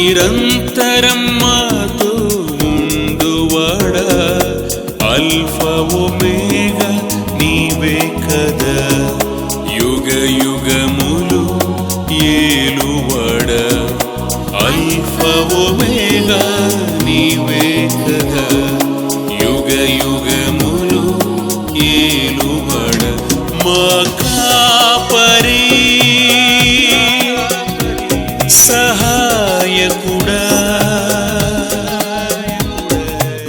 నిరంతరం మాతో ఉండువాడా, alpha omega నీవే కదా, యుగ యుగములు ఏలువాడా, అల్ఫా ఒమేగా నీవే కదా, యుగ యుగములు ఏలువాడా. మా కాపరి సహాయకుడా,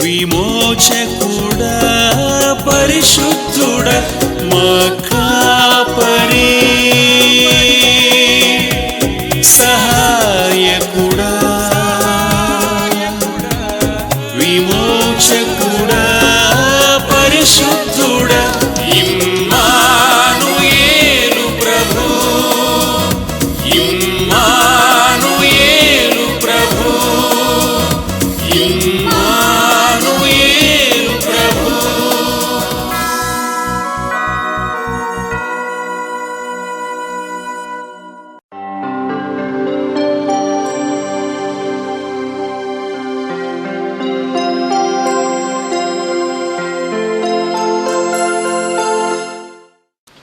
విమోచకుడా, పరిశుద్ధుడా, మా కాపరి సహాయకుడా, విమోచకుడా, పరిశుద్ధుడా, ఇమ్మానుయేలు ప్రభు, ఇమ్మానుయేలు ప్రభు, ఇమ్మానుయేలు ప్రభు.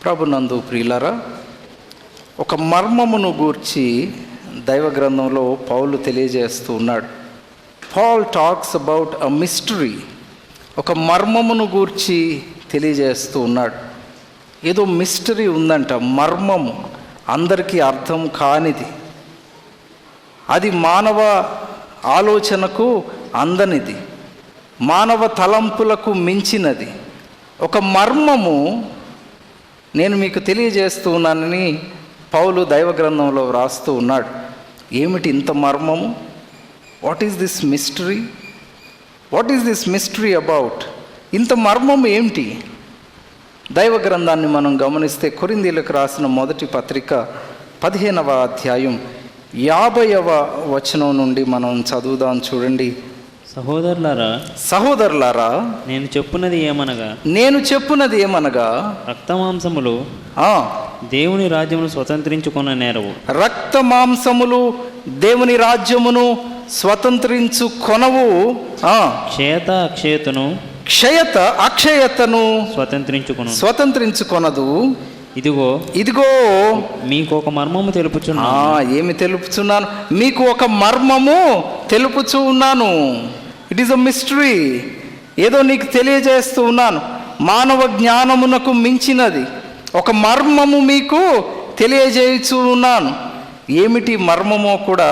ప్రభునందు ప్రియులారా, ఒక మర్మమును గూర్చి దైవ గ్రంథంలో పౌలు తెలియజేస్తూ ఉన్నాడు. Paul talks about a mystery. ఒక మర్మమును గూర్చి తెలియజేస్తూ ఉన్నాడు. ఏదో మిస్టరీ ఉందంట, మర్మము, అందరికీ అర్థం కానిది, అది మానవ ఆలోచనకు అందనిది, మానవ తలంపులకు మించినది. ఒక మర్మము నేను మీకు తెలియజేస్తూ ఉన్నానని పౌలు దైవ గ్రంథంలో వ్రాస్తూ ఉన్నాడు. ఏమిటి ఇంత మర్మము? What is this mystery? What is this mystery about? ఇంత మర్మము ఏమిటి? దైవ గ్రంథాన్ని మనం గమనిస్తే కొరింథీయులకు రాసిన మొదటి పత్రిక 15వ అధ్యాయం 50వ వచనం నుండి మనం చదువుదాం. చూడండి. సహోదరులారా, నేను చెప్పున్నది ఏమనగా రక్తమాంసములు దేవుని రాజ్యమును స్వతంత్రించుకొన నేరవు. రక్తమాంసములు దేవుని రాజ్యమును స్వతంత్రించుకొనవు. క్షయత అక్షయతను స్వతంత్రించుకొనదు. ఇదిగో మీకు ఒక మర్మము తెలుపుచున్నా. ఏమి తెలుపుచున్నాను? మీకు ఒక మర్మము తెలుపుచూ ఉన్నాను. It is a mystery. ఏదో నీకు తెలియజేస్తూ ఉన్నాను. మానవ జ్ఞానమునకు మించినది ఒక మర్మము మీకు తెలియజేయచూ ఉన్నాను. ఏమిటి మర్మమో కూడా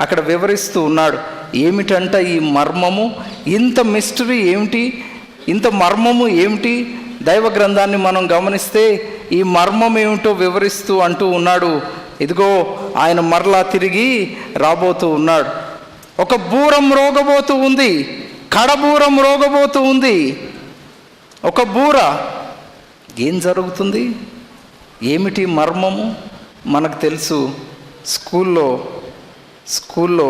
అక్కడ వివరిస్తూ ఉన్నాడు. ఏమిటంట ఈ మర్మము? ఇంత మిస్టరీ ఏమిటి? ఇంత మర్మము ఏమిటి? దైవ గ్రంథాన్ని మనం గమనిస్తే ఈ మర్మం ఏమిటో వివరిస్తూ అంటూ ఉన్నాడు. ఇదిగో ఆయన మరలా తిరిగి రాబోతూ ఉన్నాడు. ఒక బూరం రోగబోతూ ఉంది, కడబూరం రోగబోతూ ఉంది. ఒక బూర. ఏం జరుగుతుంది? ఏమిటి మర్మము? మనకు తెలుసు, స్కూల్లో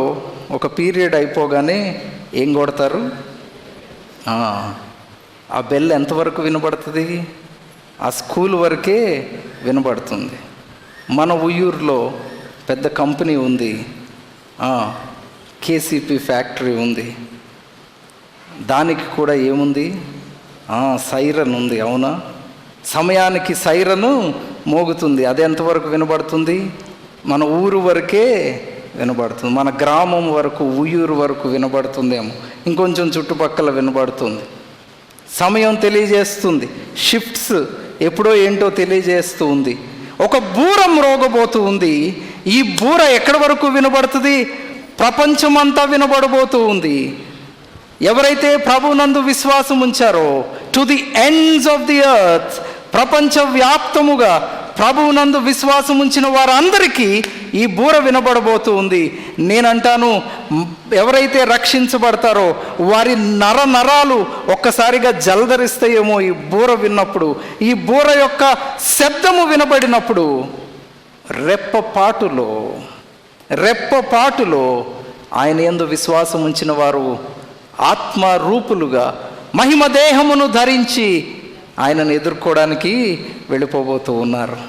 ఒక పీరియడ్ అయిపోగానే ఏం కొడతారు? ఆ బెల్ ఎంతవరకు వినబడుతుంది? ఆ స్కూల్ వరకే వినబడుతుంది. మన ఉయ్యూరులో పెద్ద కంపెనీ ఉంది, కేసీపీ ఫ్యాక్టరీ ఉంది. దానికి కూడా ఏముంది? సైరన్ ఉంది. అవునా? సమయానికి సైరను మోగుతుంది. అది ఎంతవరకు వినబడుతుంది? మన ఊరు వరకే వినబడుతుంది. మన గ్రామం వరకు, ఉయ్యూరు వరకు వినబడుతుందేమో, ఇంకొంచెం చుట్టుపక్కల వినబడుతుంది. సమయం తెలియజేస్తుంది. షిఫ్ట్స్ ఎప్పుడో ఏంటో తెలియజేస్తూ ఉంది. ఒక బూరం రోగబోతూ ఉంది. ఈ బూర ఎక్కడి వరకు వినబడుతుంది? ప్రపంచమంతా వినబడబోతూ ఉంది. ఎవరైతే ప్రభునందు విశ్వాసం ఉంచారో, to the ends of the earth, ప్రపంచవ్యాప్తముగా ప్రభువునందు విశ్వాసం ఉంచిన వారందరికీ ఈ బూర వినబడబోతూ ఉంది. నేనంటాను, ఎవరైతే రక్షించబడతారో వారి నరాలు ఒక్కసారిగా జలధరిస్తాయేమో ఈ బూర విన్నప్పుడు. ఈ బూర యొక్క శబ్దము వినబడినప్పుడు రెప్పపాటులో ఆయన యందు విశ్వాసం ఉంచిన వారు ఆత్మరూపులుగా మహిమ దేహమును ధరించి ఆయనను ఎదుర్కోవడానికి వెళ్ళిపోబోతూ ఉన్నారు.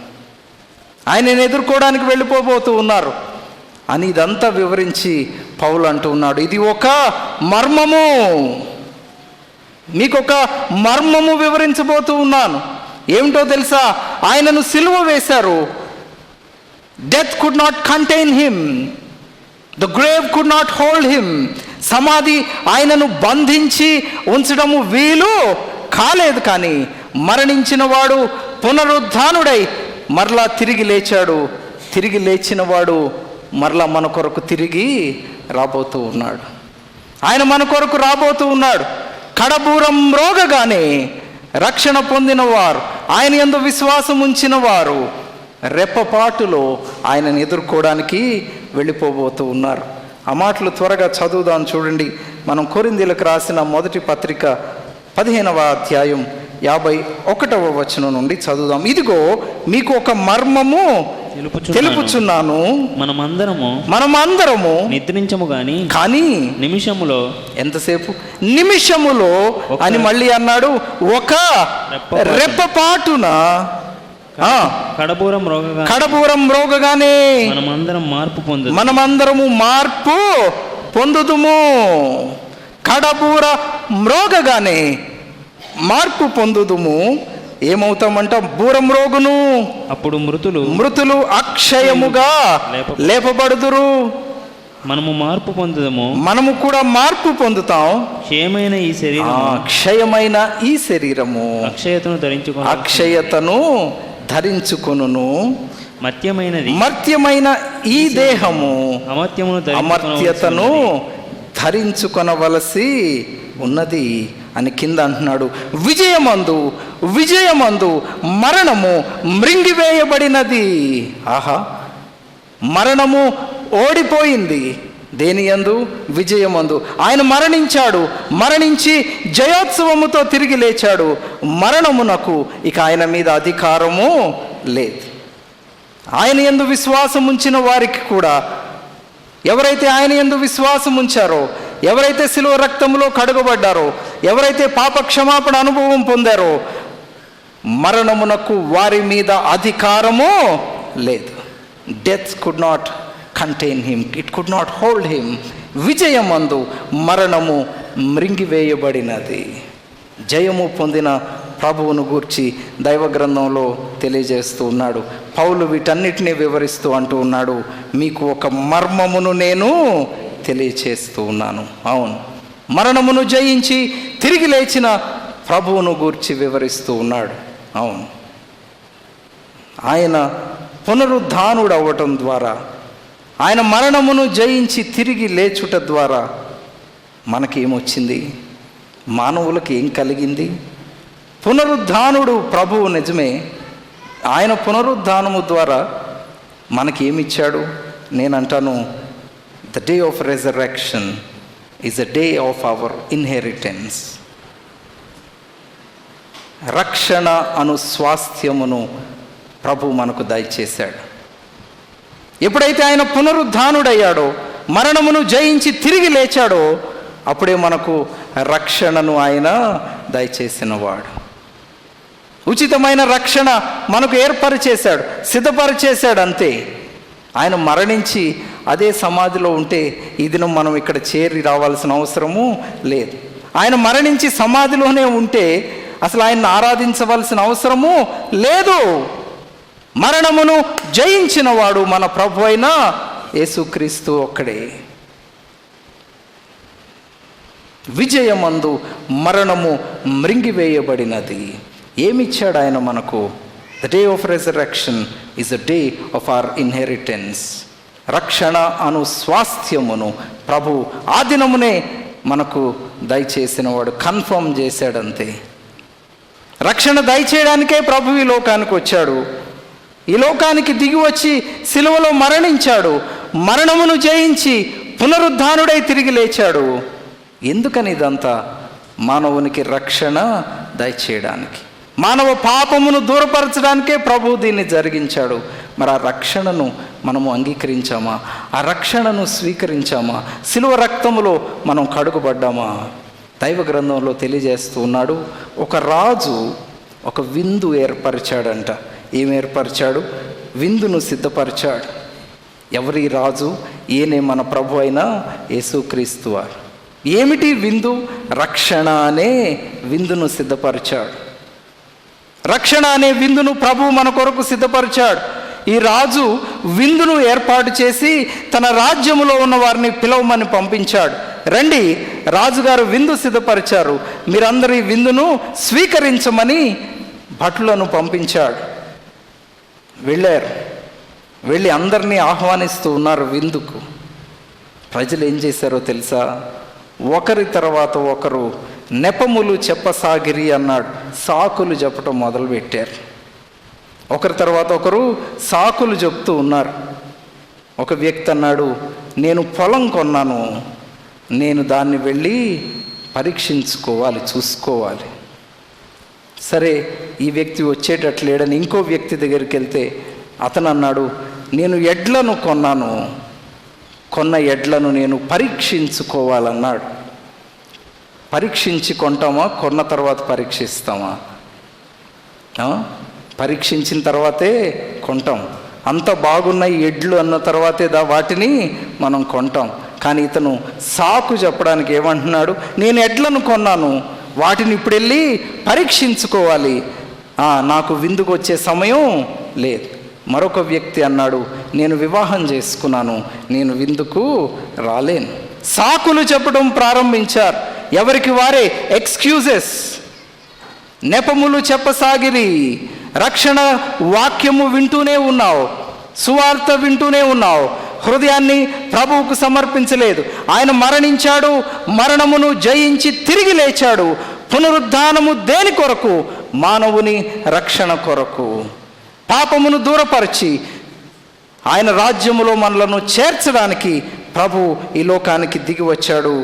అని ఇదంతా వివరించి పౌలు అంటూ ఉన్నాడు, ఇది ఒక మర్మము, మీకు ఒక మర్మము వివరించబోతూ ఉన్నాను. ఏమిటో తెలుసా? ఆయనను సిలువ వేశారు. Death could not contain him, the grave could not hold him. సమాధి ఆయనను బంధించి ఉంచడము వీలు కాలేదు. కానీ మరణించిన వాడు పునరుద్ధానుడై మరలా తిరిగి లేచాడు. తిరిగి లేచిన వాడు మరలా మన కొరకు తిరిగి రాబోతూ ఉన్నాడు. ఆయన మన కొరకు రాబోతూ ఉన్నాడు. కడబూరం మ్రోగగానే రక్షణ పొందిన వారు, ఆయన యందు విశ్వాసం ఉంచిన వారు రెప్పపాటులో ఆయనను ఎదుర్కోవడానికి వెళ్ళిపోబోతూ ఉన్నారు. ఆ మాటలు త్వరగా చదువుదాం. చూడండి, మనం కొరింథీయులకు రాసిన మొదటి పత్రిక 15వ అధ్యాయం 51వ వచనం నుండి చదువుదాం. ఇదిగో మీకు ఒక మర్మము తెలుపుచున్నాను, మనమందరము నిద్రించము కానీ నిమిషములో, ఎంతసేపు? నిమిషములో అని మళ్ళీ అన్నాడు. ఒక రెప్పపాటున కడబూరం మ్రోగగానే మనమందరము మార్పు పొందుదుము. కడబూర మ్రోగగానే మార్పు పొందుదుము. ఏమవుతామంట? బూరం మ్రోగును, అప్పుడు మృతులు అక్షయముగా లేపబడుదురు. మనము మార్పు పొందుదాము, మనము కూడా మార్పు పొందుతాం. క్షయమైన ఈ శరీరము అక్షయతను ధరించుకొనును. మర్త్యమైన ఈ దేహము అమర్త్యతను ధరించుకొనవలసి ఉన్నది అని కింద అంటున్నాడు. విజయమందు మరణము మృంగివేయబడినది. ఆహా, మరణము ఓడిపోయింది. దేని యందు? విజయమందు. ఆయన మరణించాడు, మరణించి జయోత్సవముతో తిరిగి లేచాడు. మరణమునకు ఇక ఆయన మీద అధికారము లేదు. ఆయన యందు విశ్వాసం ఉంచిన వారికి కూడా, ఎవరైతే ఆయన యందు విశ్వాసం ఉంచారో, ఎవరైతే శిలువ రక్తములో కడుగబడ్డారో, ఎవరైతే పాప క్షమాపణ అనుభవం పొందారో, మరణమునకు వారి మీద అధికారము లేదు. Death could not contain him, it could not hold him. విజయమందు మరణము మృంగివేయబడినది. జయము పొందిన ప్రభువును గూర్చి దైవ గ్రంథంలో తెలియజేస్తూ ఉన్నాడు. పౌలు వీటన్నిటినీ వివరిస్తూ అంటూ ఉన్నాడు, మీకు ఒక మర్మమును నేను తెలియచేస్తూ ఉన్నాను. అవును, మరణమును జయించి తిరిగి లేచిన ప్రభువును గూర్చి వివరిస్తూ ఉన్నాడు. అవును, ఆయన పునరుద్ధానుడు అవ్వటం ద్వారా, ఆయన మరణమును జయించి తిరిగి లేచుట ద్వారా మనకేమొచ్చింది? మానవులకు ఏం కలిగింది? పునరుద్ధానుడు ప్రభువు నిజమే. ఆయన పునరుద్ధానము ద్వారా మనకేమిచ్చాడు? నేనంటాను, the day of resurrection is a day of our inheritance. రక్షణ అను స్వాస్థ్యమును ప్రభు మనకు దయచేశాడు. ఎప్పుడైతే ఆయన పునరుద్ధానుడయ్యాడో, మరణమును జయించి తిరిగి లేచాడో, అప్పుడే మనకు రక్షణను ఆయన దయచేసినవాడు. ఉచితమైన రక్షణ మనకు ఏర్పరిచేశాడు, సిద్ధపరిచేశాడు. అంతే. ఆయన మరణించి అదే సమాధిలో ఉంటే ఈ దినం మనం ఇక్కడ చేరి రావాల్సిన అవసరము లేదు. ఆయన మరణించి సమాధిలోనే ఉంటే అసలు ఆయన్ని ఆరాధించవలసిన అవసరము లేదు. మరణమును జయించిన వాడు మన ప్రభు అయిన యేసుక్రీస్తు ఒక్కడే. విజయమందు మరణము మృంగివేయబడినది. ఏమిచ్చాడు ఆయన మనకు? The day of resurrection is a day of our inheritance. రక్షణ అను స్వాస్థ్యమును ప్రభు ఆ దినమునే మనకు దయచేసిన వాడు, కన్ఫర్మ్ చేశాడంతే. రక్షణ దయచేయడానికే ప్రభు ఈ లోకానికి వచ్చాడు. ఈ లోకానికి దిగి వచ్చి సిలువలో మరణించాడు. మరణమును జయించి పునరుద్ధానుడై తిరిగి లేచాడు. ఎందుకని ఇదంతా? మానవునికి రక్షణ దయచేయడానికి, మానవ పాపమును దూరపరచడానికే ప్రభు దీన్ని జరిగించాడు. మరి ఆ రక్షణను మనము అంగీకరించామా? ఆ రక్షణను స్వీకరించామా? సిలువ రక్తములో మనం కడుగుబడ్డామా? దైవ గ్రంథంలో తెలియజేస్తూ ఉన్నాడు, ఒక రాజు ఒక విందు ఏర్పరిచాడంట. ఏం ఏర్పరిచాడు? విందును సిద్ధపరిచాడు. ఎవరి రాజు? ఈయనే మన ప్రభు అయిన యేసుక్రీస్తు వారు. ఏమిటి విందు? రక్షణ అనే విందును సిద్ధపరిచాడు. రక్షణ అనే విందును ప్రభు మన కొరకు సిద్ధపరిచాడు. ఈ రాజు విందును ఏర్పాటు చేసి తన రాజ్యములో ఉన్న వారిని పిలవమని పంపించాడు. రండి, రాజుగారు విందు సిద్ధపరిచారు, మీరందరూ ఈ విందును స్వీకరించమని భటులను పంపించాడు. వెళ్ళారు, వెళ్ళి అందరినీ ఆహ్వానిస్తూ ఉన్నారు విందుకు. ప్రజలు ఏం చేశారో తెలుసా? ఒకరి తర్వాత ఒకరు నెపములు చెప్పసాగిరి అన్నాడు. సాకులు చెప్పటం మొదలుపెట్టారు. ఒకరి తర్వాత ఒకరు సాకులు చెప్తూ ఉన్నారు. ఒక వ్యక్తి అన్నాడు, నేను పొలం కొన్నాను, నేను దాన్ని వెళ్ళి పరీక్షించుకోవాలి, చూసుకోవాలి. సరే, ఈ వ్యక్తి వచ్చేటట్లేడని ఇంకో వ్యక్తి దగ్గరికి వెళ్తే అతను అన్నాడు, నేను ఎడ్లను కొన్నాను, కొన్న ఎడ్లను నేను పరీక్షించుకోవాలన్నాడు. పరీక్షించి కొంటామా? కొన్న తర్వాత పరీక్షిస్తామా? పరీక్షించిన తర్వాతే కొంటాం. అంత బాగున్నాయి ఎడ్లు అన్న తర్వాతే వాటిని మనం కొంటాం. కానీ ఇతను సాకు చెప్పడానికి ఏమంటున్నాడు? నేను ఎడ్లను కొన్నాను, వాటిని ఇప్పుడు వెళ్ళి పరీక్షించుకోవాలి, నాకు విందుకు వచ్చే సమయం లేదు. మరొక వ్యక్తి అన్నాడు, నేను వివాహం చేసుకున్నాను, నేను విందుకు రాలేను. సాకులు చెప్పడం ప్రారంభించారు. ఎవరికి వారే ఎక్స్క్యూజెస్, నెపములు చెప్పసాగిరి. రక్షణ వాక్యము వింటూనే ఉన్నావు, సువార్త వింటూనే ఉన్నావు, హృదయాన్ని ప్రభువుకు సమర్పించలేదు. ఆయన మరణించాడు, మరణమును జయించి తిరిగి లేచాడు. పునరుద్ధానము దేని కొరకు? మానవుని రక్షణ కొరకు. పాపమును దూరపరిచి ఆయన రాజ్యములో మనలను చేర్చడానికి ప్రభు ఈ లోకానికి దిగి వచ్చాడు.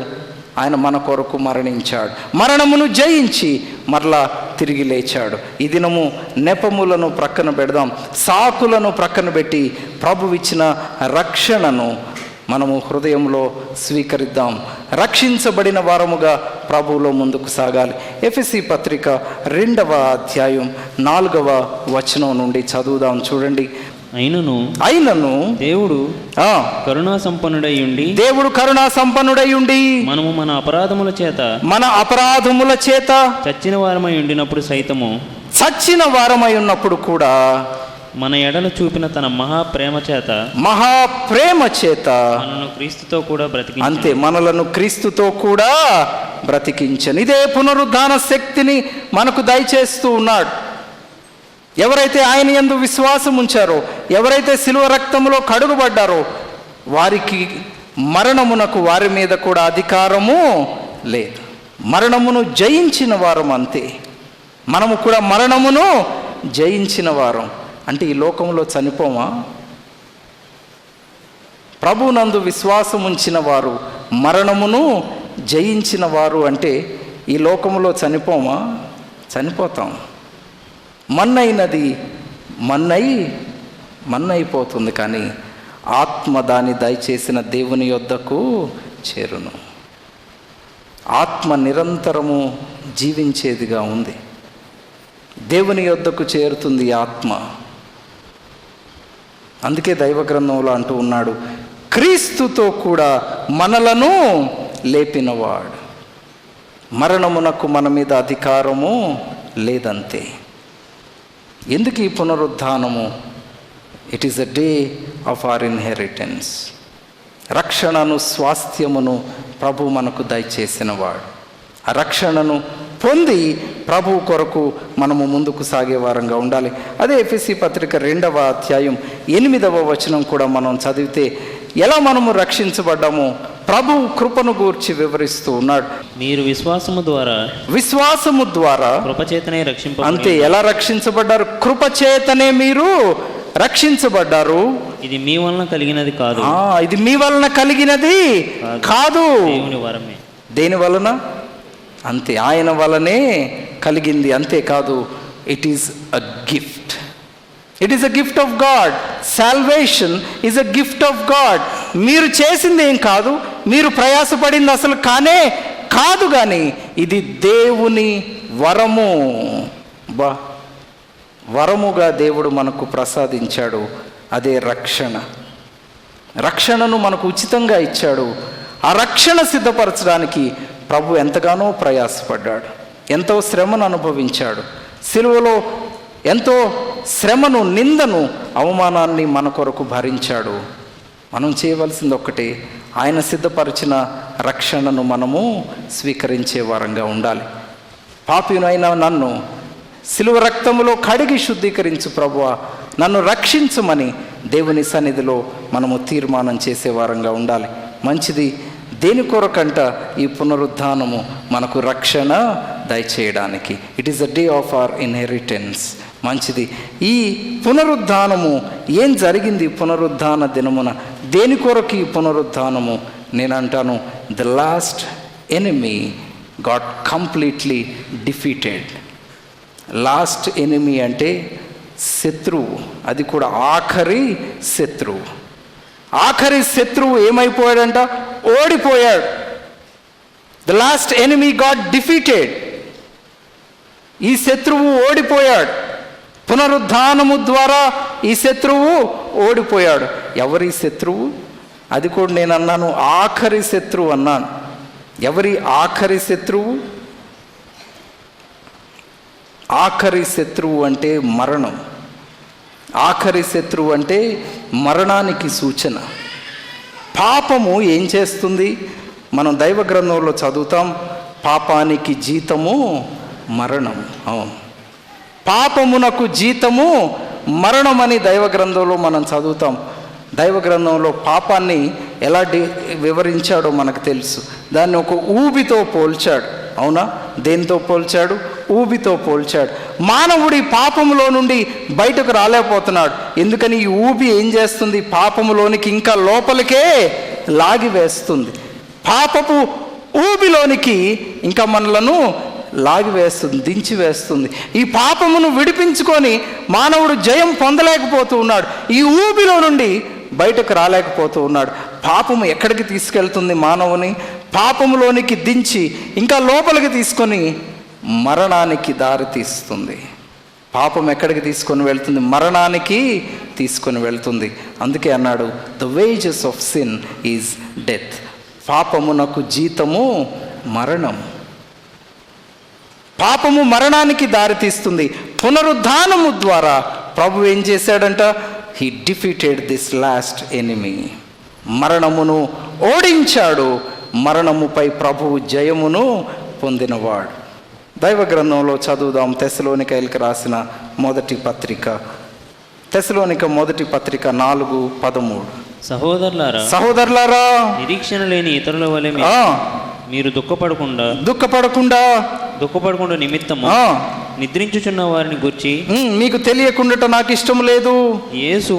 ఆయన మన కొరకు మరణించాడు, మరణమును జయించి మరలా తిరిగి లేచాడు. ఈ దినము నెపములను ప్రక్కన పెడదాం, సాకులను ప్రక్కన పెట్టి ప్రభువిచ్చిన రక్షణను మనము హృదయంలో స్వీకరిద్దాం. రక్షించబడిన వారముగా ప్రభువులో ముందుకు సాగాలి. ఎఫెసీ పత్రిక 2వ అధ్యాయం 4వ వచనం నుండి చదువుదాం. చూడండి. అయినను దేవుడు కరుణా సంపన్నుడై ఉండి మనము మన అపరాధముల చేత చచ్చిన వారమై ఉన్నప్పుడు కూడా మన ఎడల చూపిన తన మహాప్రేమ చేత మనలను క్రీస్తుతో కూడా బ్రతికించెను. అంతే, మనలను క్రీస్తుతో కూడా బ్రతికించను. ఇదే పునరుద్ధాన శక్తిని మనకు దయచేస్తూ ఉన్నాడు. ఎవరైతే ఆయన యందు విశ్వాసం ఉంచారో, ఎవరైతే శిలువ రక్తములో కడుగుబడ్డారో, వారికి మరణమునకు వారి మీద కూడా అధికారము లేదు. మరణమును జయించిన వారం. అంతే, మనము కూడా మరణమును జయించిన వారం. అంటే ఈ లోకంలో చనిపోమా? ప్రభునందు విశ్వాసం ఉంచిన వారు మరణమును జయించిన వారు. అంటే ఈ లోకంలో చనిపోమా? చనిపోతాం. మన్నైనది మన్నైపోతుంది, కానీ ఆత్మ దాని దయచేసిన దేవుని యొద్దకు చేరును. ఆత్మ నిరంతరము జీవించేదిగా ఉంది, దేవుని యొద్దకు చేరుతుంది ఆత్మ. అందుకే దైవ గ్రంథంలో అంటూ ఉన్నాడు, క్రీస్తుతో కూడా మనలను లేపినవాడు. మరణమునకు మన మీద అధికారము లేదంతే. ఎందుకు ఈ పునరుద్ధానము? It is a day of our inheritance. రక్షణను, స్వాస్థ్యమును ప్రభు మనకు దయచేసినవాడు. ఆ రక్షణను పొంది ప్రభు కొరకు మనము ముందుకు సాగే వారంగా ఉండాలి. అదే ఎఫెసీ పత్రిక 2వ అధ్యాయం 8వ వచనం కూడా మనం చదివితే ఎలా మనము రక్షించబడ్డామో ప్రభు కృపను గూర్చి వివరిస్తూ ఉన్నాడు. మీరు విశ్వాసము ద్వారా కృపచేతనే రక్షింపబడ్డారు. అంతే, ఎలా రక్షించబడ్డారు? కృపచేతనే మీరు రక్షించబడ్డారు. ఇది మీ వలన కలిగినది కాదు. ఇది మీ వలన కలిగినది కాదు, దేవుని వరమే. దేని వలన? అంతే, ఆయన వలనే కలిగింది. అంతేకాదు, it is a gift. It is a gift of God. Salvation is a gift of God. మీరు చేసింది ఏం కాదు, మీరు ప్రయాసపడింది అసలు కాదు, కానీ ఇది దేవుని వరము. వరముగా దేవుడు మనకు ప్రసాదించాడు. అదే రక్షణ. రక్షణను మనకు ఉచితంగా ఇచ్చాడు. ఆ రక్షణ సిద్ధపరచడానికి ప్రభు ఎంతగానో ప్రయాసపడ్డాడు, ఎంతో శ్రమను అనుభవించాడు. సిలువలో ఎంతో శ్రమను, నిందను, అవమానాన్ని మన కొరకు భరించాడు. మనం చేయవలసింది ఒక్కటే, ఆయన సిద్ధపరిచిన రక్షణను మనము స్వీకరించే వారంగా ఉండాలి. పాపినైనా నన్ను సిలువ రక్తములో కడిగి శుద్ధీకరించు ప్రభువా, నన్ను రక్షించమని దేవుని సన్నిధిలో మనము తీర్మానం చేసే వారంగా ఉండాలి. మంచిది. దేని కొరకంట? ఈ పునరుద్ధానము మనకు రక్షణ దయచేయడానికి. It is the day of our inheritance. మంచిది. ఈ పునరుద్ధానము ఏం జరిగింది? పునరుద్ధాన దినమున దేని కొరకు ఈ పునరుద్ధానము? నేను అంటాను, the last enemy got completely defeated. Last enemy అంటే శత్రువు, అది కూడా ఆఖరి శత్రువు. ఆఖరి శత్రువు ఏమైపోయాడంట? ఓడిపోయాడు. The last enemy got defeated. ఈ శత్రువు ఓడిపోయాడు. పునరుద్ధానము ద్వారా ఈ శత్రువు ఓడిపోయాడు. ఎవరి శత్రువు? అది కూడా నేను అన్నాను, ఆఖరి శత్రువు అన్నాను. ఎవరి ఆఖరి శత్రువు? ఆఖరి శత్రువు అంటే మరణం. ఆఖరి శత్రువు అంటే మరణానికి సూచన. పాపము ఏం చేస్తుంది? మనం దైవ గ్రంథంలో చదువుతాం, పాపానికి జీతము మరణం. అవును, పాపమునకు జీతము మరణం అని దైవ గ్రంథంలో మనం చదువుతాం. దైవ గ్రంథంలో పాపాన్ని ఎలా వివరించాడో మనకు తెలుసు. దాన్ని ఒక ఊబితో పోల్చాడు. అవునా? దేంతో పోల్చాడు? ఊబితో పోల్చాడు. మానవుడి పాపములో నుండి బయటకు రాలేకపోతున్నాడు. ఎందుకని? ఈ ఊబి ఏం చేస్తుంది? పాపములోనికి ఇంకా లోపలికే లాగివేస్తుంది. పాపపు ఊబిలోనికి ఇంకా మనలను లాగివేస్తుంది, దించివేస్తుంది. ఈ పాపమును విడిపించుకొని మానవుడు జయం పొందలేకపోతూ ఉన్నాడు. ఈ ఊబిలో నుండి బయటకు రాలేకపోతూ ఉన్నాడు. పాపము ఎక్కడికి తీసుకెళ్తుంది? మానవుని పాపములోనికి దించి ఇంకా లోపలికి తీసుకొని మరణానికి దారి తీస్తుంది. పాపం ఎక్కడికి తీసుకొని వెళ్తుంది? మరణానికి తీసుకొని వెళ్తుంది. అందుకే అన్నాడు, the wages of sin is death. పాపమునకు జీతము మరణం. పాపము మరణానికి దారితీస్తుంది. పునరుద్ధానము ద్వారా ప్రభు ఏం చేశాడంట? He defeated this last enemy. మరణమును ఓడించాడు. మరణముపై ప్రభువు జయమును పొందినవాడు. దైవ గ్రంథంలో చదువుదాం. తెస్సలోనికైలకు రాసిన మొదటి పత్రిక, తెస్సలోనిక మొదటి పత్రిక 4:13. సహోదరులారా, నిరీక్షణ లేని ఇతరుల వలె మీరు దుఃఖపడకుండా నిమిత్తము నిద్రించుచున్న వారిని గురించి మీకు తెలియకుండా నాకు ఇష్టం లేదు. యేసు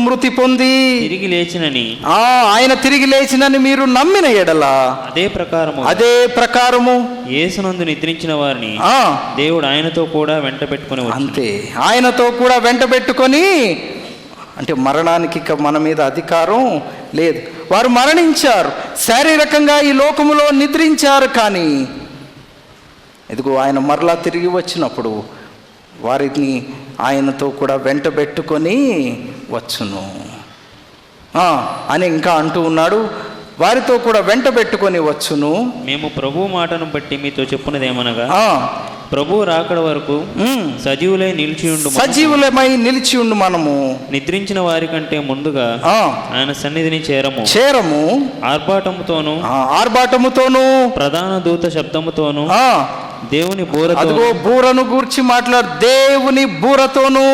మృతి పొంది తిరిగి లేచినని, ఆయన తిరిగి లేచినని మీరు నమ్మిన ఎడల అదే ప్రకారము యేసునందు నిద్రించిన వారిని దేవుడు ఆయనతో కూడా వెంట పెట్టుకొని, అంతే, ఆయనతో కూడా వెంట పెట్టుకొని. అంటే మరణానికి ఇక మన మీద అధికారం లేదు. వారు మరణించారు, శారీరకంగా ఈ లోకములో నిద్రించారు. కానీ ఇదిగో ఆయన మరలా తిరిగి వచ్చినప్పుడు వారిని ఆయనతో కూడా వెంట పెట్టుకొని వచ్చును అని ఇంకా అంటూ ఉన్నాడు. వారితో కూడా వెంట పెట్టుకొని వచ్చును. మేము ప్రభు మాటను బట్టి మీతో చెప్పున్నదేమనగా, ప్రభు రాకడ వరకు సజీవులమై నిలిచి ఉండు మనము నిద్రించిన వారి కంటే ముందుగా ఆయన సన్నిధిని చేరము. ఆర్భాటముతోను ప్రధాన దూత శబ్దముతోను దేవుని బూరను గూర్చి మాట్లాడు. దేవుని బూరతోను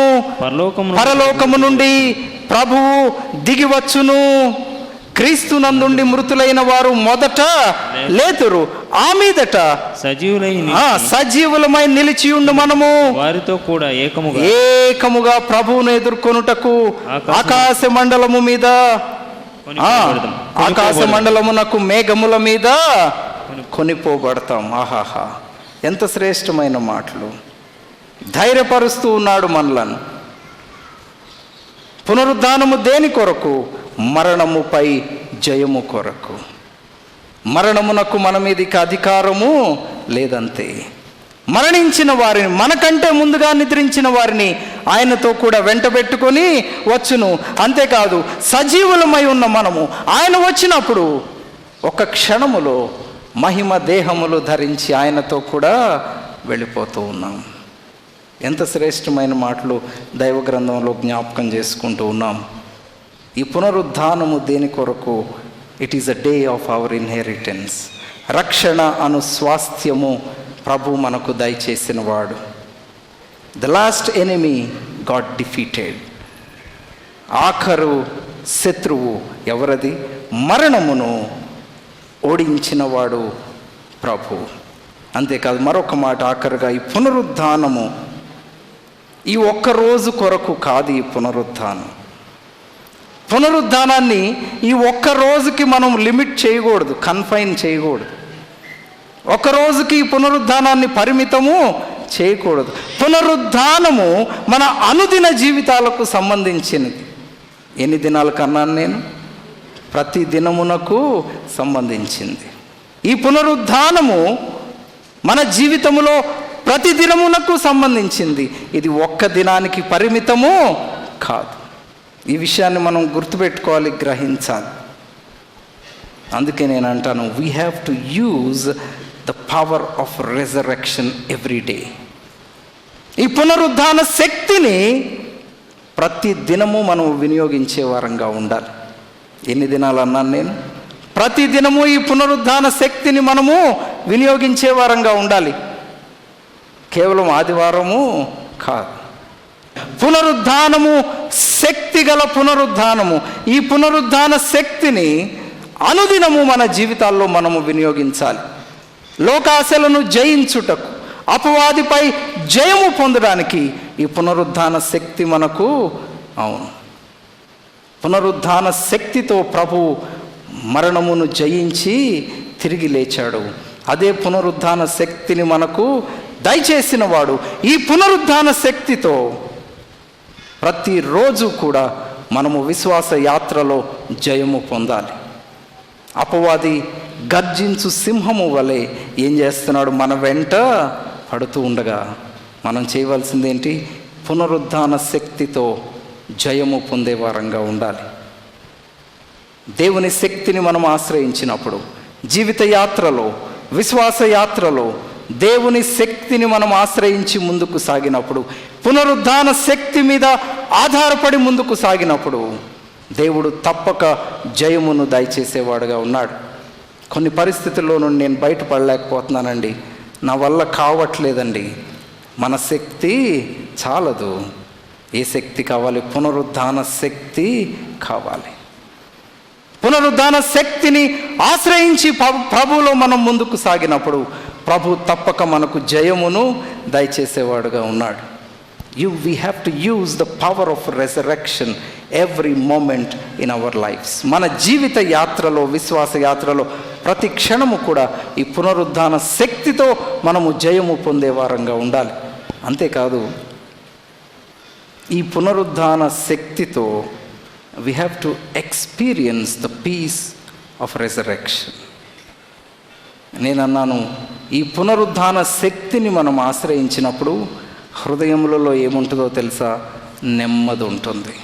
పరలోకము నుండి ప్రభువు దిగి వచ్చును. క్రీస్తునందుండి మృతులైన వారు మొదట లేతురు, ఆ మీదట సజీవులమై నిలిచి ఉండు మనము వారితో కూడా ఏకముగా ప్రభువును ఎదుర్కొనుటకు ఆకాశ మండలము మీద, ఆకాశ మండలమునకు మేఘముల మీద కొనిపోబడతాం. ఆహాహా, ఎంత శ్రేష్టమైన మాటలు! ధైర్యపరుస్తూ ఉన్నాడు మనలను. పునరుద్ధానము దేని కొరకు? మరణముపై జయము కొరకు. మరణమునకు మన మీదకి అధికారము లేదంతే. మరణించిన వారిని, మనకంటే ముందుగా నిద్రించిన వారిని ఆయనతో కూడా వెంటబెట్టుకొని వచ్చును. అంతేకాదు సజీవులమై ఉన్న మనము ఆయన వచ్చినప్పుడు ఒక క్షణములో మహిమ దేహములు ధరించి ఆయనతో కూడా వెళ్ళిపోతూ ఉన్నాం. ఎంత శ్రేష్టమైన మాటలు దైవ గ్రంథంలో జ్ఞాపకం చేసుకుంటూ ఉన్నాం. ఈ పునరుద్ధానము దేని కొరకు? It is a day of our inheritance. రక్షణ అను స్వాస్థ్యము ప్రభు మనకు దయచేసిన వాడు. The last enemy got defeated. ఆఖరు శత్రువు ఎవరది? మరణమును ఓడించిన వాడు ప్రభు. అంతేకాదు మరొక మాట ఆఖరుగా, ఈ పునరుద్ధానము ఈ ఒక్క రోజు కొరకు కాదు. ఈ పునరుద్ధానాన్ని ఈ ఒక్క రోజుకి మనం లిమిట్ చేయకూడదు, కన్ఫైన్ చేయకూడదు. ఒక రోజుకి ఈ పునరుద్ధానాన్ని పరిమితము చేయకూడదు. పునరుద్ధానము మన అనుదిన జీవితాలకు సంబంధించినది. ఎన్ని దినాలకు అన్నాను నేను? ప్రతి దినమునకు సంబంధించింది. ఈ పునరుద్ధానము మన జీవితములో ప్రతి దినమునకు సంబంధించింది. ఇది ఒక్క దినానికి పరిమితము కాదు. ఈ విషయాన్ని మనం గుర్తుపెట్టుకోవాలి, గ్రహించాలి. అందుకే నేను అంటాను, we have to use the power of resurrection every day. ఈ పునరుద్ధాన శక్తిని ప్రతి దినము మనం వినియోగించే వారంగా ఉండాలి. ఎన్ని దినాలు అన్నాను నేను? ప్రతి దినము ఈ పునరుద్ధాన శక్తిని మనము వినియోగించే వారంగా ఉండాలి. కేవలం ఆదివారము కాదు. పునరుద్ధానము, శక్తి గల పునరుద్ధానము. ఈ పునరుద్ధాన శక్తిని అనుదినము మన జీవితాల్లో మనము వినియోగించాలి. లోకాశలను జయించుటకు, అపవాదిపై జయము పొందడానికి ఈ పునరుద్ధాన శక్తి మనకు అవును. పునరుద్ధాన శక్తితో ప్రభు మరణమును జయించి తిరిగి లేచాడు. అదే పునరుద్ధాన శక్తిని మనకు దయచేసిన వాడు. ఈ పునరుద్ధాన శక్తితో ప్రతిరోజు కూడా మనము విశ్వాస యాత్రలో జయము పొందాలి. అపవాది గర్జించు సింహము వలె ఏం చేస్తున్నాడు? మన వెంట పడుతూ ఉండగా మనం చేయవలసింది ఏంటి? పునరుద్ధాన శక్తితో జయము పొందే వారంగా ఉండాలి. దేవుని శక్తిని మనం ఆశ్రయించినప్పుడు, జీవిత యాత్రలో, విశ్వాస యాత్రలో దేవుని శక్తిని మనం ఆశ్రయించి ముందుకు సాగినప్పుడు, పునరుద్ధాన శక్తి మీద ఆధారపడి ముందుకు సాగినప్పుడు దేవుడు తప్పక జయమును దయచేసేవాడుగా ఉన్నాడు. కొన్ని పరిస్థితుల్లో నుండి నేను బయటపడలేకపోతున్నానండి, నా వల్ల కావట్లేదండి. మన శక్తి చాలదు. ఏ శక్తి కావాలి? పునరుద్ధాన శక్తి కావాలి. పునరుద్ధాన శక్తిని ఆశ్రయించి ప్రభువులో మనం ముందుకు సాగినప్పుడు ప్రభు తప్పక మనకు జయమును దయచేసేవాడుగా ఉన్నాడు. We have to use the power of resurrection every moment in our lives. మన జీవిత యాత్రలో, విశ్వాస యాత్రలో ప్రతి క్షణము కూడా ఈ పునరుద్ధాన శక్తితో మనము జయము పొందే వారంగా ఉండాలి. అంతేకాదు, ఈ పునరుద్ధాన శక్తితో we have to experience the peace of resurrection. నేను అన్నాను, ఈ పునరుద్ధాన శక్తిని మనం ఆశ్రయించినప్పుడు హృదయములలో ఏముంటుందో తెలుసా? నెమ్మది ఉంటుంది.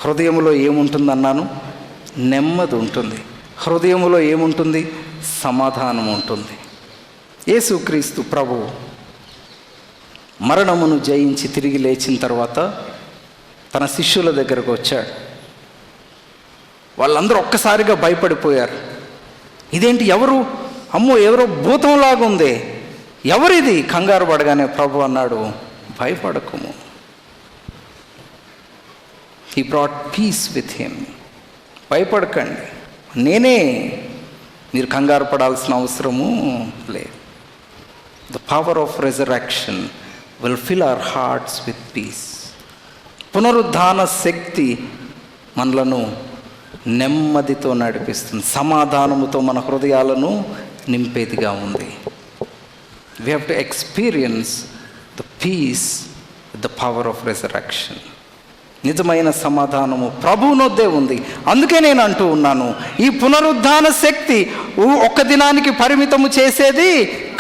హృదయములో ఏముంటుంది అన్నాను? నెమ్మది ఉంటుంది. హృదయములో ఏముంటుంది? సమాధానం ఉంటుంది. యేసుక్రీస్తు ప్రభు మరణమును జయించి తిరిగి లేచిన తర్వాత తన శిష్యుల దగ్గరకు వచ్చాడు. వాళ్ళందరూ ఒక్కసారిగా భయపడిపోయారు. ఇదేంటి? ఎవరు? అమ్మో, ఎవరో భూతంలాగుంది, ఎవరిది? కంగారు పడగానే ప్రభు అన్నాడు, భయపడకుము. He brought peace with him. భయపడకండి, నేనే. మీరు కంగారు పడాల్సిన అవసరము లేదు. The power of resurrection will fill our hearts with peace. పునరుద్ధాన శక్తి మనలను నెమ్మదితో నడిపిస్తుంది, సమాధానముతో మన హృదయాలను నింపేదిగా ఉంది. We have to experience the peace with the power of resurrection. నిజమైన సమాధానము ప్రభువునొద్దే ఉంది. అందుకే నేను అంటూ ఉన్నాను, ఈ పునరుద్ధాన శక్తి ఒక్క దినానికి పరిమితము చేసేది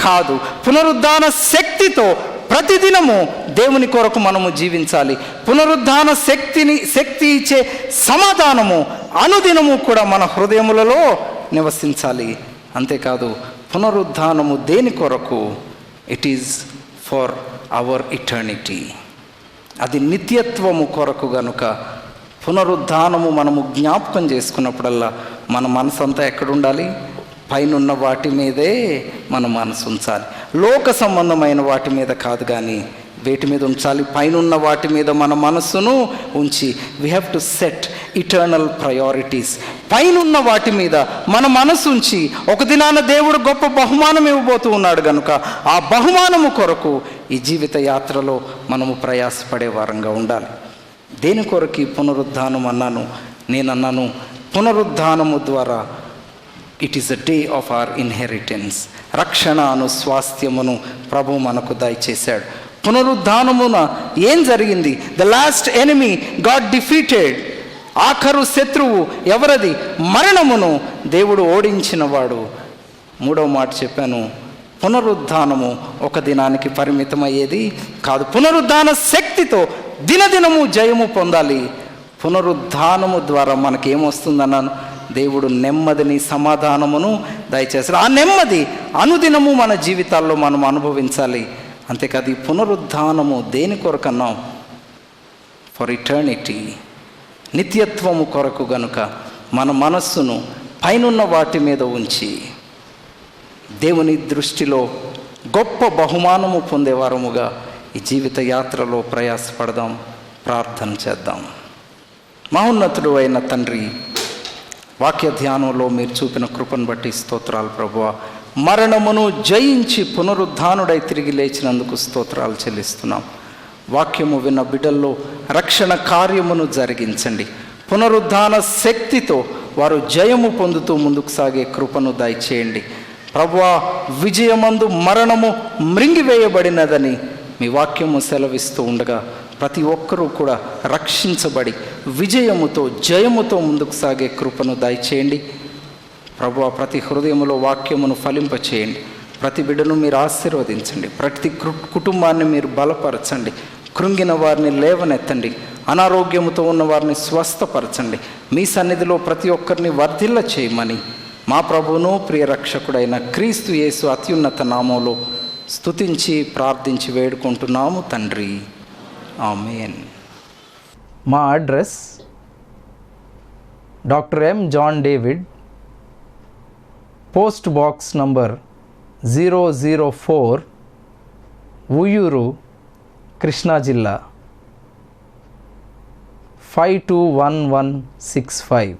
కాదు, పునరుద్ధాన శక్తితో ప్రతిదినము దేవుని కొరకు మనము జీవించాలి. పునరుద్ధాన శక్తి ఇచ్చే సమాధానము అనుదినము కూడా మన హృదయములలో నివసించాలి. అంతేకాదు, పునరుద్ధానము దేని కొరకు? It is for hour eternity. అది నిత్యత్వము కొరకు గనుక పునరుద్ధానము మనము జ్ఞాపకం చేసుకున్నప్పుడల్లా మన మనసు అంతా ఎక్కడుండాలి? పైనున్న వాటి మీదే మన మనసు ఉంచాలి. లోక సంబంధమైన వాటి మీద కాదు, కానీ వేటి మీద ఉంచాలి? పైనున్న వాటి మీద మన మనస్సును ఉంచి we have to set eternal priorities. పైనున్న వాటి మీద మన మనసు ఉంచి ఒక దినాన దేవుడు గొప్ప బహుమానం ఇవ్వబోతూ ఉన్నాడు కనుక ఆ బహుమానము కొరకు ఈ జీవిత యాత్రలో మనము ప్రయాసపడే వారంగా ఉండాలి. దేని కొరకు పునరుద్ధానం అన్నాను? నేనన్నాను, పునరుద్ధానము ద్వారా it is a day of our inheritance. రక్షణ అను స్వాస్థ్యమును ప్రభు మనకు దయచేశాడు. పునరుద్ధానమున ఏం జరిగింది? The last enemy got defeated. ఆఖరు శత్రువు ఎవరది? మరణమును దేవుడు ఓడించినవాడు. మూడవ మాట చెప్పాను, పునరుద్ధానము ఒక దినానికి పరిమితమయ్యేది కాదు. పునరుద్ధాన శక్తితో దినదినము జయము పొందాలి. పునరుద్ధానము ద్వారా మనకేమొస్తుందన్నాను? దేవుడు నెమ్మదిని, సమాధానమును దయచేస్తారు. ఆ నెమ్మది అనుదినము మన జీవితాల్లో మనం అనుభవించాలి. అంతేకాదు, ఈ పునరుద్ధానము దేని కొరకన్నాం? ఫర్ ఇటర్నిటీ, నిత్యత్వము కొరకు గనుక మన మనస్సును పైనున్న వాటి మీద ఉంచి దేవుని దృష్టిలో గొప్ప బహుమానము పొందేవారముగా ఈ జీవిత యాత్రలో ప్రయాసపడదాం. ప్రార్థన చేద్దాం. మహోన్నతుడు అయిన తండ్రి, వాక్య ధ్యానంలో మీరు చూపిన కృపను బట్టి స్తోత్రాలు ప్రభువా. మరణమును జయించి పునరుద్ధానుడై తిరిగి లేచినందుకు స్తోత్రాలు చెల్లిస్తున్నాం. వాక్యము విన్న బిడ్డల్లో రక్షణ కార్యమును జరిగించండి. పునరుద్ధాన శక్తితో వారు జయము పొందుతూ ముందుకు సాగే కృపను దయచేయండి ప్రభువా. విజయమందు మరణము మృంగివేయబడినదని మీ వాక్యము సెలవిస్తూ ఉండగా ప్రతి ఒక్కరూ కూడా రక్షించబడి విజయముతో, జయముతో ముందుకు సాగే కృపను దయచేయండి ప్రభువా. ప్రతి హృదయములో వాక్యమును ఫలింపచేయండి. ప్రతి బిడ్డను మీరు ఆశీర్వదించండి. ప్రతి కుటుంబాన్ని మీరు బలపరచండి. కృంగిన వారిని లేవనెత్తండి. అనారోగ్యముతో ఉన్న వారిని స్వస్థపరచండి. మీ సన్నిధిలో ప్రతి ఒక్కరిని వర్ధిల్ల చేయమని మా ప్రభువును ప్రియ రక్షకుడైన క్రీస్తు యేసు అత్యున్నత నామంలో స్తుతించి ప్రార్థించి వేడుకుంటున్నాము తండ్రి. ఆమేన్. మా address doctor M John David, post box number 004, Uyyuru, Krishna జిల్లా 521165.